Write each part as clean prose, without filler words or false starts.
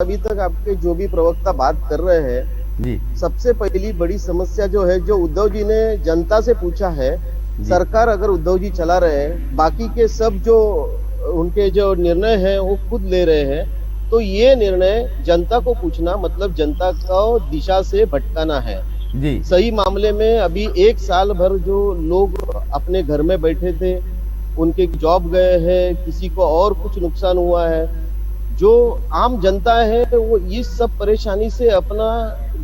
अभी तक आपके जो भी प्रवक्ता बात कर रहे हैं जी सबसे पहली बड़ी समस्या जो है, जो उद्धव जी ने जनता से पूछा है, जी सरकार अगर उद्धव जी चला रहे हैं, बाकी के सब जो उनके जो निर्णय हैं वो खुद ले रहे हैं, तो ये निर्णय जनता को पूछना मतलब जनता को दिशा से भटकाना है। जी सही मामले में अभी एक साल भर जो लोग अपने घर में बैठे थे, उनके जॉब गए हैं, किसी को और कुछ नुकसान हुआ है, जो आम जनता है वो इस सब परेशानी से अपना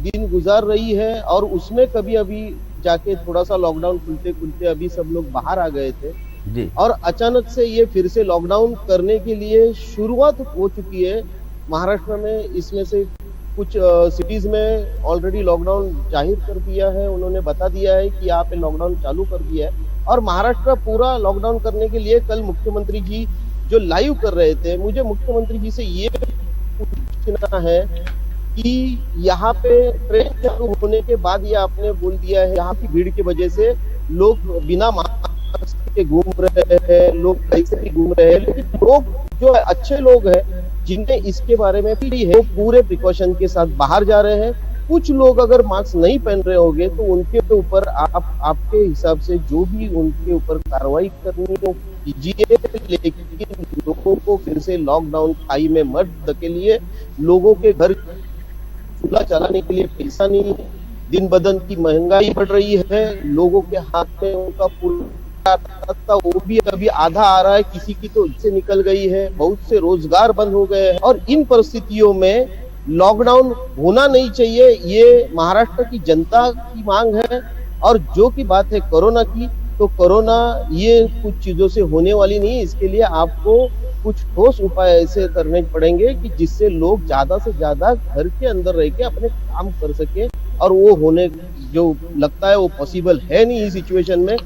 दिन गुजार रही है। और उसमें कभी अभी जाके थोड़ा सा लॉकडाउन खुलते खुलते अभी सब लोग बाहर आ गए थे, जी और अचानक से ये फिर से लॉकडाउन करने के लिए शुरुआत हो चुकी है महाराष्ट्र में। इसमें से कुछ सिटीज में ऑलरेडी लॉकडाउन जाहिर कर दिया है, उन्होंने बता दिया है कि यहाँ पे लॉकडाउन चालू कर दिया है। और महाराष्ट्र पूरा लॉकडाउन करने के लिए कल मुख्यमंत्री जी जो लाइव कर रहे थे, मुझे मुख्यमंत्री जी से ये पूछना है कि यहाँ पे ट्रेन चालू होने के बाद ये आपने बोल दिया है यहाँ की भीड़ की वजह से लोग बिना मास्क के घूम रहे हैं, लोग कैसे भी घूम रहे हैं, लेकिन लोग जो अच्छे लोग हैं जिन्हें इसके बारे में भी है, वो पूरे प्रिकॉशन के साथ बाहर जा रहे हैं। कुछ लोग अगर मास्क नहीं पहन रहे होंगे तो उनके ऊपर आपके हिसाब से जो भी उनके ऊपर कार्रवाई करनी है कीजिए, लेकिन लोगों को फिर से लॉकडाउन खाई में मत धकेलिए। लोगों के घर चूल्हा चलाने के लिए पैसा नहीं है, दिन ब दिन की महंगाई बढ़ रही है, लोगों के हाथ में उनका पूरा था वो भी अभी आधा आ रहा है, किसी की तो इससे निकल गई है, बहुत से रोजगार बंद हो गए हैं। और इन परिस्थितियों में लॉकडाउन होना नहीं चाहिए, ये महाराष्ट्र की जनता की मांग है। और जो की बात है कोरोना की, तो कोरोना ये कुछ चीजों से होने वाली नहीं है। इसके लिए आपको कुछ ठोस उपाय ऐसे करने पड़ेंगे कि जिससे लोग ज्यादा से ज्यादा घर के अंदर रह के अपने काम कर सके, और वो होने जो लगता है वो पॉसिबल है नहीं इस सिचुएशन में।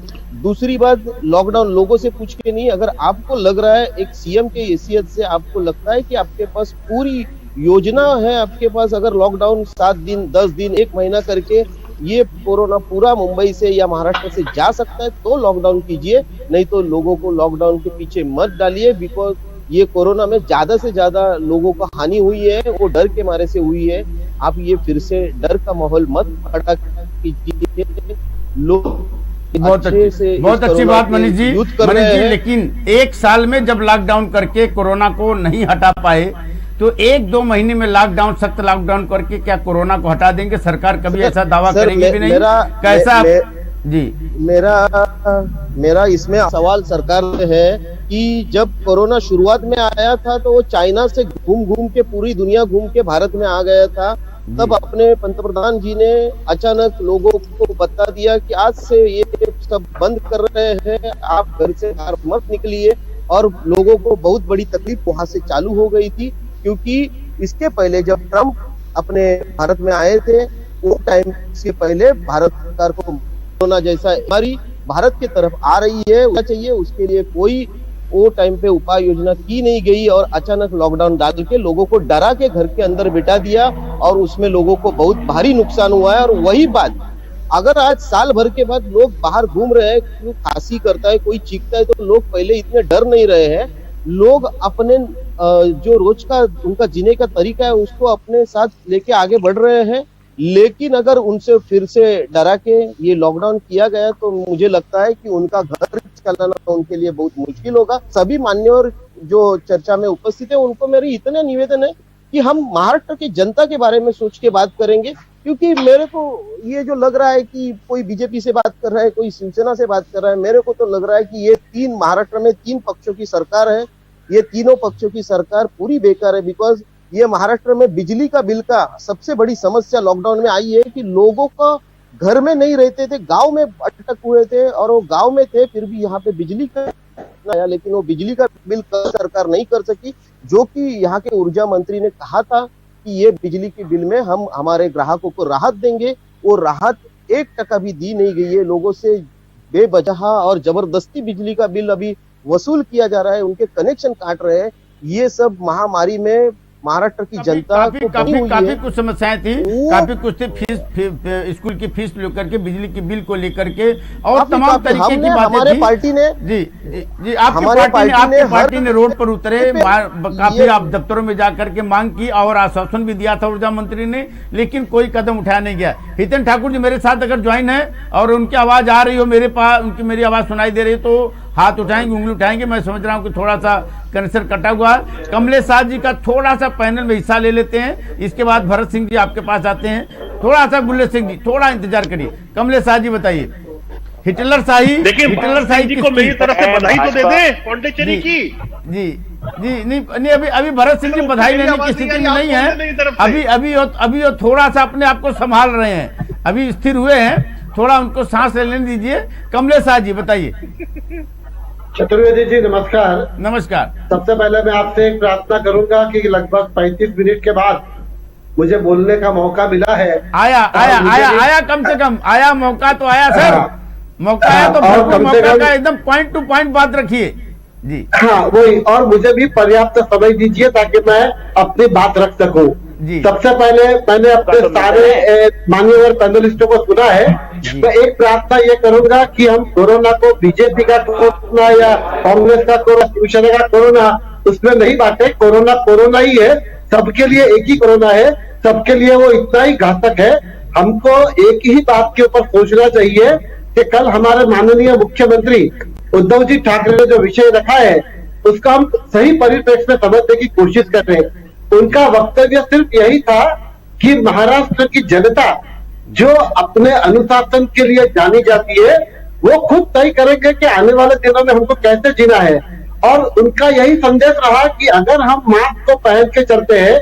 दूसरी बात, लॉकडाउन लोगों से पूछ के नहीं, अगर आपको लग रहा है एक सीएम के हैसियत से आपको लगता है कि आपके पास पूरी योजना है, आपके पास अगर लॉकडाउन 7 दिन 10 दिन 1 महीना करके ये कोरोना पूरा मुंबई से या महाराष्ट्र से जा सकता है तो लॉकडाउन कीजिए, नहीं तो लोगों को लॉकडाउन के पीछे मत डालिए। बिकॉज ये कोरोना में ज्यादा से ज्यादा लोगों को हानि हुई है, वो डर के मारे से हुई है। आप ये फिर से डर का माहौल मत खड़ा कीजिए। लोग बहुत अच्छी बात मनीष जी। लेकिन एक साल में जब लॉकडाउन करके कोरोना को नहीं हटा पाए, तो 1-2 महीने में लॉकडाउन, सख्त लॉकडाउन करके क्या कोरोना को हटा देंगे? सरकार कभी ऐसा दावा करेगी भी नहीं। कैसा जी मेरा इसमें सवाल सरकार से है कि जब कोरोना शुरुआत में आया था तो वो चाइना से घूम घूम के पूरी दुनिया घूम के भारत में आ गया था, तब अपने पंतप्रधान जी ने अचानक लोगों को बता दिया कि आज से ये सब बंद कर रहे हैं, आप घर से बाहर मत निकलिए। और लोगों को बहुत बड़ी तकलीफ वहां से चालू हो गई थी, क्योंकि इसके पहले जब ट्रम्प अपने भारत में आए थे, वो टाइम से पहले भारत सरकार को कोरोना जैसा बीमारी भारत की तरफ आ रही है चाहिए, उसके लिए कोई वो टाइम पे उपाय योजना की नहीं गई, और अचानक लॉकडाउन डाल के लोगों को डरा के घर के अंदर बिठा दिया, और उसमें लोगों को बहुत भारी नुकसान हुआ है। और वही बात अगर आज साल भर के बाद लोग बाहर घूम रहे हैं, कोई खांसी करता है, कोई चीखता है, तो लोग पहले इतने डर नहीं रहे हैं। लोग अपने जो रोज का उनका जीने का तरीका है उसको अपने साथ लेके आगे बढ़ रहे हैं। लेकिन अगर उनसे फिर से डरा के ये लॉकडाउन किया गया तो मुझे लगता है कि उनका घर चलाना उनके लिए बहुत मुश्किल होगा। सभी मान्यवर जो चर्चा में उपस्थित है उनको मेरी इतना निवेदन है कि हम महाराष्ट्र की जनता के बारे में सोच के बात करेंगे, क्योंकि मेरे को ये जो लग रहा है कि कोई बीजेपी से बात कर रहा है, कोई शिवसेना से बात कर रहा है, मेरे को तो लग रहा है कि ये महाराष्ट्र में 3 पक्षों की सरकार है, ये तीनों पक्षों की सरकार पूरी बेकार है। बिकॉज ये महाराष्ट्र में बिजली का बिल का सबसे बड़ी समस्या लॉकडाउन में आई है कि लोगों का घर में नहीं रहते थे, गांव में अटक हुए थे, और वो गांव में थे फिर भी यहाँ पे बिजली का आया, लेकिन वो बिजली का बिल सरकार नहीं कर सकी, जो कि यहाँ के ऊर्जा मंत्री ने कहा था कि ये बिजली के बिल में हम हमारे ग्राहकों को राहत देंगे। वो राहत 1% भी दी नहीं गई है, लोगों से बेवजह और जबरदस्ती बिजली का बिल अभी वसूल किया जा रहा है, उनके कनेक्शन काट रहे हैं। ये सब महामारी में महाराष्ट्र की जनता काफी कुछ समस्याएं थी, काफी कुछ थी, फीस स्कूल की फीस लेकर के, बिजली की बिल को लेकर के और तमाम तरीके की बातें हमारे पार्टी ने जी आपकी पार्टी ने रोड पर उतरे, काफी आप दफ्तरों में जाकर के मांग की और आश्वासन भी दिया था ऊर्जा मंत्री ने, लेकिन कोई कदम उठाया नहीं गया। हितेन ठाकुर जी मेरे साथ अगर ज्वाइन है और उनकी आवाज आ रही हो मेरे पास, उनकी मेरी आवाज सुनाई दे रही है तो हाथ उठाएंगे, उंगली उठाएंगे। मैं समझ रहा हूँ कि थोड़ा सा कनेक्शन कटा हुआ है। कमलेश साह जी का थोड़ा सा पैनल में हिस्सा ले लेते हैं, इसके बाद भरत सिंह जी आपके पास आते हैं। थोड़ा सा गुल्ले सिंह जी थोड़ा इंतजार करिए। कमलेश साह जी बताइए, हिटलर शाही जी को मेरी तरफ से बधाई तो दे दे पौंडीचेरी की। जी नहीं अभी भरत सिंह जी बधाई लेने की स्थिति में नहीं है। अभी वो थोड़ा सा अपने आप को संभाल रहे हैं, अभी स्थिर हुए हैं, थोड़ा उनको सांस लेने दीजिए। कमलेश साह जी बताइए। चतुर्वेदी जी नमस्कार। नमस्कार। सबसे पहले मैं आपसे एक प्रार्थना करूंगा कि लगभग 35 मिनट के बाद मुझे बोलने का मौका मिला है। आया कम से कम आया, मौका तो आया सर, मौका आया तो मौका का एकदम पॉइंट टू पॉइंट बात रखिए जी। हाँ वही, और मुझे भी पर्याप्त समय दीजिए ताकि मैं अपनी बात रख सकूं। सबसे पहले मैंने अपने सारे मान्यवर पैनलिस्टों को सुना है। मैं एक प्रार्थना ये करूंगा कि हम कोरोना को बीजेपी का कोरोना या कांग्रेस का कोरोना, शिवसेना का कोरोना उसमें नहीं बांटे। कोरोना कोरोना ही है, सबके लिए एक ही कोरोना है, सबके लिए वो इतना ही घातक है। हमको एक ही बात के ऊपर सोचना चाहिए कि कल हमारे माननीय मुख्यमंत्री उद्धव जी ठाकरे ने जो विषय रखा है उसका हम सही परिप्रेक्ष्य में समझने की कोशिश कर रहे हैं। उनका वक्तव्य सिर्फ यही था कि महाराष्ट्र की जनता जो अपने अनुशासन के लिए जानी जाती है वो खुद तय करेंगे कि आने वाले दिनों में हमको कैसे जीना है। और उनका यही संदेश रहा कि अगर हम मास्क को पहन के चलते हैं,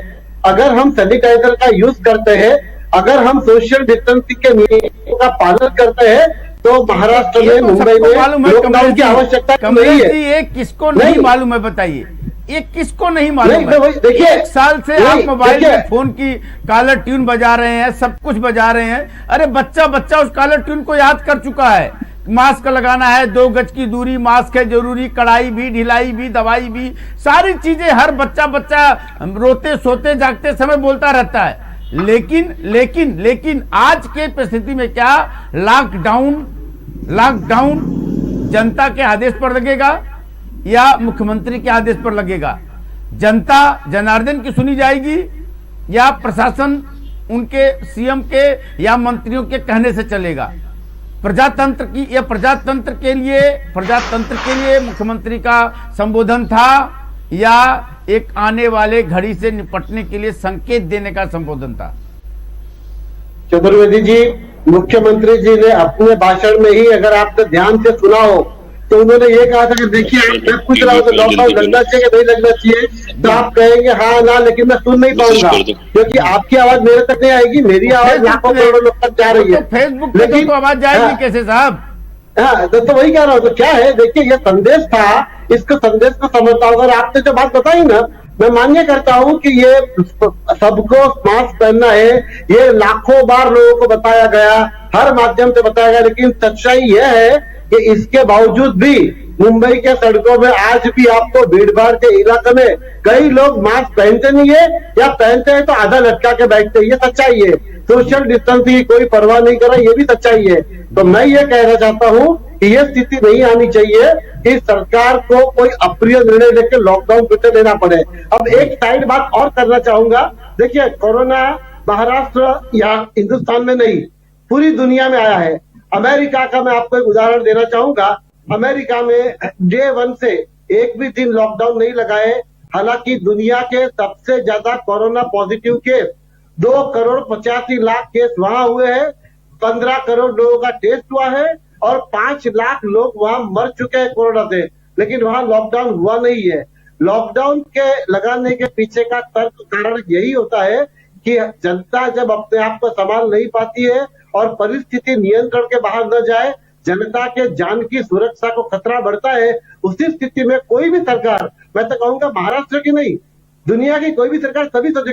अगर हम सैनिटाइजर का यूज करते हैं, अगर हम सोशल डिस्टेंसिंग के नियमों का पालन करते हैं तो महाराष्ट्र में, मुंबई में लॉकडाउन की आवश्यकता नहीं है। ये किसको नहीं मालूम है बताइए, ये किसको नहीं मालूम है? देखिए, एक साल से आप मोबाइल में फोन की कॉलर ट्यून बजा रहे हैं, सब कुछ बजा रहे हैं। अरे बच्चा उस कॉलर ट्यून को याद कर चुका है। मास्क लगाना है, 2 गज की दूरी, मास्क है जरूरी, कड़ाई भी, ढिलाई भी, दवाई भी, सारी चीजें हर बच्चा रोते सोते जागते समय बोलता रहता है। लेकिन आज के परिस्थिति में क्या लॉकडाउन जनता के आदेश पर लगेगा या मुख्यमंत्री के आदेश पर लगेगा? जनता जनार्दन की सुनी जाएगी या प्रशासन उनके सीएम के या मंत्रियों के कहने से चलेगा? प्रजातंत्र के लिए मुख्यमंत्री का संबोधन था या एक आने वाले घड़ी से निपटने के लिए संकेत देने का संबोधन था? चतुर्वेदी जी, मुख्यमंत्री जी ने अपने भाषण में ही अगर आपने ध्यान से सुना हो तो उन्होंने ये कहा था कि देखिए मैं पूछ रहा हूँ तो लॉकडाउन लगना चाहिए कि नहीं लगना चाहिए, तो आप कहेंगे हाँ ना, लेकिन मैं सुन नहीं पाऊंगा क्योंकि आपकी आवाज मेरे तक नहीं आएगी, मेरी आवाज लाखों करोड़ों लोग तक जा रही है। फेसबुक पे तो आवाज जाएगी कैसे साहब? हाँ तो वही कह रहा हूँ। तो क्या है, देखिए ये संदेश था, इसको संदेश को समझता हूँ। अगर आपने जो बात बताई ना, मैं मान्य करता हूँ कि ये सबको मास्क पहनना है, ये लाखों बार लोगों को बताया गया, हर माध्यम से बताया गया, लेकिन सच्चाई यह है कि इसके बावजूद भी मुंबई के सड़कों में आज भी आपको भीड़ भाड़ के इलाके में कई लोग मास्क पहनते नहीं है या पहनते हैं तो आधा लटका के बैठते हैं। ये सच्चाई है। सोशल डिस्टेंसिंग की कोई परवाह नहीं कर रहा, ये भी सच्चाई है। तो मैं ये कहना चाहता हूँ कि ये स्थिति नहीं आनी चाहिए कि सरकार को कोई अप्रिय निर्णय लेकर लॉकडाउन फिर से लेना पड़े। अब एक साइड बात और करना चाहूंगा। देखिए, कोरोना महाराष्ट्र या हिंदुस्तान में नहीं, पूरी दुनिया में आया है। अमेरिका का मैं आपको एक उदाहरण देना चाहूंगा। अमेरिका में डे 1 से एक भी दिन लॉकडाउन नहीं लगाए, हालांकि दुनिया के सबसे ज्यादा कोरोना पॉजिटिव केस 2,85,00,000 केस वहां हुए हैं, 15 करोड़ लोगों का टेस्ट हुआ है और 5 लाख लोग वहां मर चुके हैं कोरोना से, लेकिन वहां लॉकडाउन हुआ नहीं है। लॉकडाउन के लगाने के पीछे का तर्क कारण यही होता है कि जनता जब अपने आप को संभाल नहीं पाती है और परिस्थिति नियंत्रण के बाहर न जाए, जनता के जान की सुरक्षा को खतरा बढ़ता है, उसी स्थिति में कोई भी सरकार, मैं तो कहूंगा महाराष्ट्र की नहीं, दुनिया की कोई भी सरकार सभी